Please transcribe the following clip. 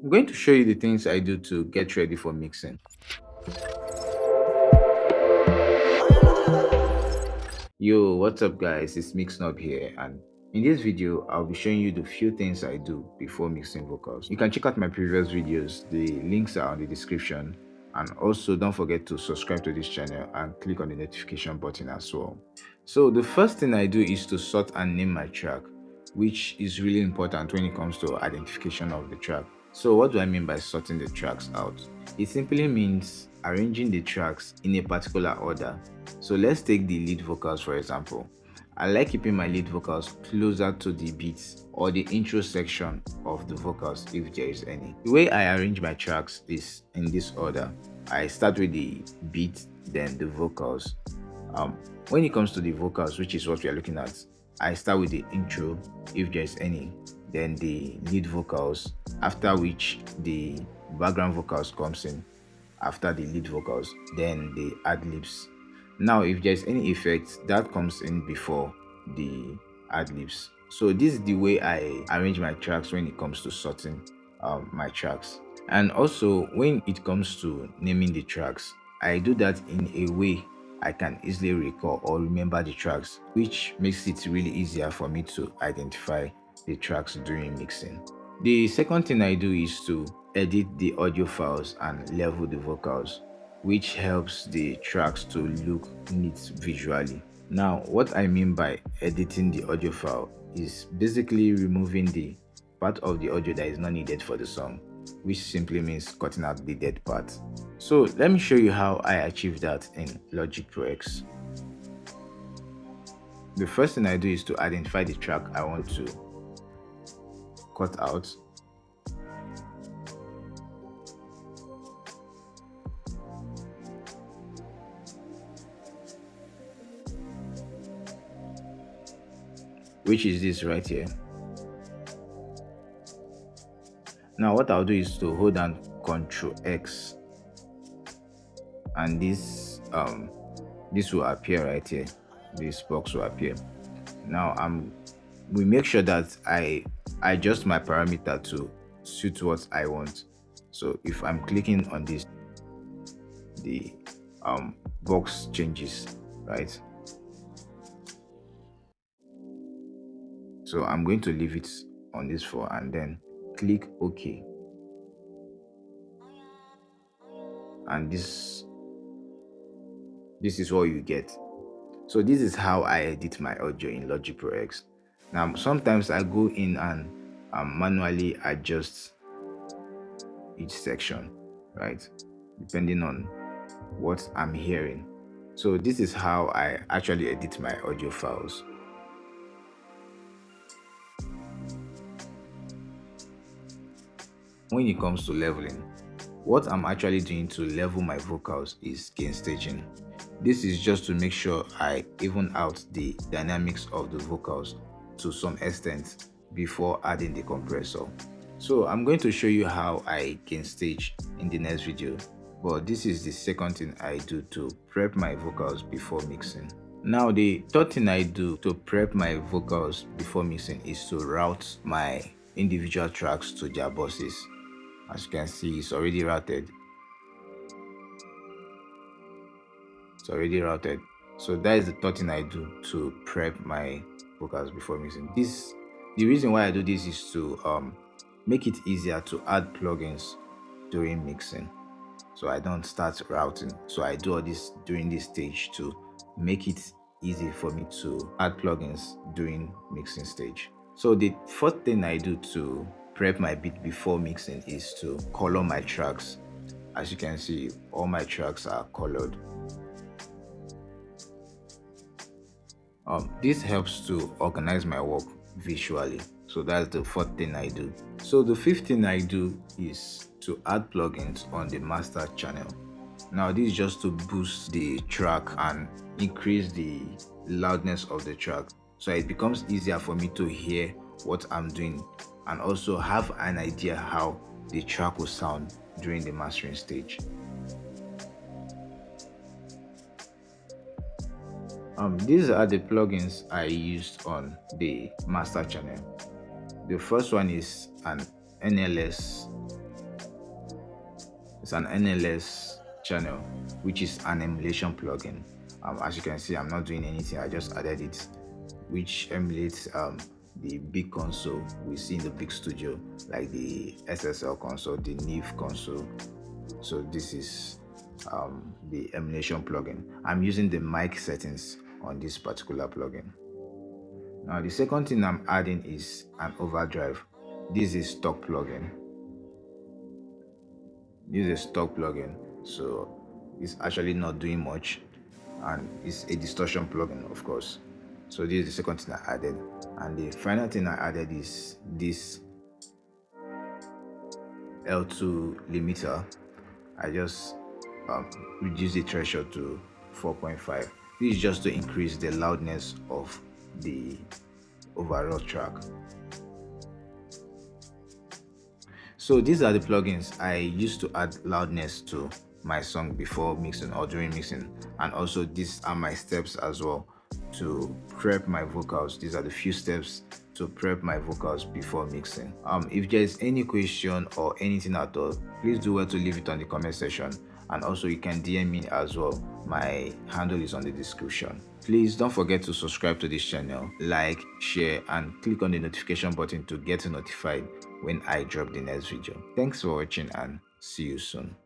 I'm going to show you the things I do to get ready for mixing. Yo, what's up guys? It's Mixnub here, and in this video I'll be showing you the few things I do before mixing vocals. You can check out my previous videos, the links are on the description, and also don't forget to subscribe to this channel and click on the notification button as well. So the first thing I do is to sort and name my track, which is really important when it comes to identification of the track. So what do I mean by sorting the tracks out? It simply means arranging the tracks in a particular order. So let's take the lead vocals for example. I like keeping my lead vocals closer to the beats or the intro section of the vocals if there is any. The way I arrange my tracks is in this order. I start with the beat, then the vocals. When it comes to the vocals, which is what we are looking at, I start with the intro if there is any, then the lead vocals, after which the background vocals comes in after the lead vocals, then the ad-libs. Now if there's any effect, that comes in before the ad-libs. So this is the way I arrange my tracks when it comes to sorting my tracks. And also when it comes to naming the tracks, I do that in a way I can easily recall or remember the tracks, which makes it really easier for me to identify the tracks during mixing. The second thing I do is to edit the audio files and level the vocals, which helps the tracks to look neat visually. Now, what I mean by editing the audio file is basically removing the part of the audio that is not needed for the song, which simply means cutting out the dead part. So let me show you how I achieve that in Logic Pro X. The first thing I do is to identify the track I want to cut out. Which is this right here. Now what I'll do is to hold down Ctrl X, and this will appear right here. This box will appear. Now we make sure that I adjust my parameter to suit what I want. So if I'm clicking on this, the box changes, right? So I'm going to leave it on this floor and then click OK. And this is what you get. So this is how I edit my audio in Logic Pro X. Now sometimes I go in and manually adjust each section, right, depending on what I'm hearing. So this is how I actually edit my audio files. When it comes to leveling, what I'm actually doing to level my vocals is gain staging. This is just to make sure I even out the dynamics of the vocals to some extent before adding the compressor. So I'm going to show you how I gain stage in the next video, but this is the second thing I do to prep my vocals before mixing. Now the third thing I do to prep my vocals before mixing is to route my individual tracks to their buses. As you can see, it's already routed. It's already routed. So that is the third thing I do to prep my vocals before mixing. The reason why I do this is to make it easier to add plugins during mixing. So I don't start routing. So I do all this during this stage to make it easy for me to add plugins during mixing stage. So the fourth thing I do to prep my beat before mixing is to color my tracks. As you can see, all my tracks are colored. This helps to organize my work visually. So that's the fourth thing I do. So the fifth thing I do is to add plugins on the master channel. Now this is just to boost the track and increase the loudness of the track, so it becomes easier for me to hear what I'm doing and also have an idea how the track will sound during the mastering stage. These are the plugins I used on the master channel. The first one is an NLS It's an NLS channel, which is an emulation plugin. As you can see, I'm not doing anything. I just added it, which emulates the big console we see in the big studio, like the SSL console, the NIF console. So this is the emulation plugin. I'm using the mic settings on this particular plugin. Now the second thing I'm adding is an overdrive. This is stock plugin. This is a stock plugin, so it's actually not doing much, and it's a distortion plugin, of course. So this is the second thing I added, and the final thing I added is this L2 limiter. I just reduce the threshold to 4.5. This is just to increase the loudness of the overall track. So these are the plugins I used to add loudness to my song before mixing or during mixing, and also these are my steps as well to prep my vocals. These are the few steps to prep my vocals before mixing. If there's any question or anything at all, please do well to leave it on the comment section, and also you can DM me as well. My handle is on the description. Please don't forget to subscribe to this channel, like, share, and click on the notification button to get notified when I drop the next video. Thanks for watching and see you soon.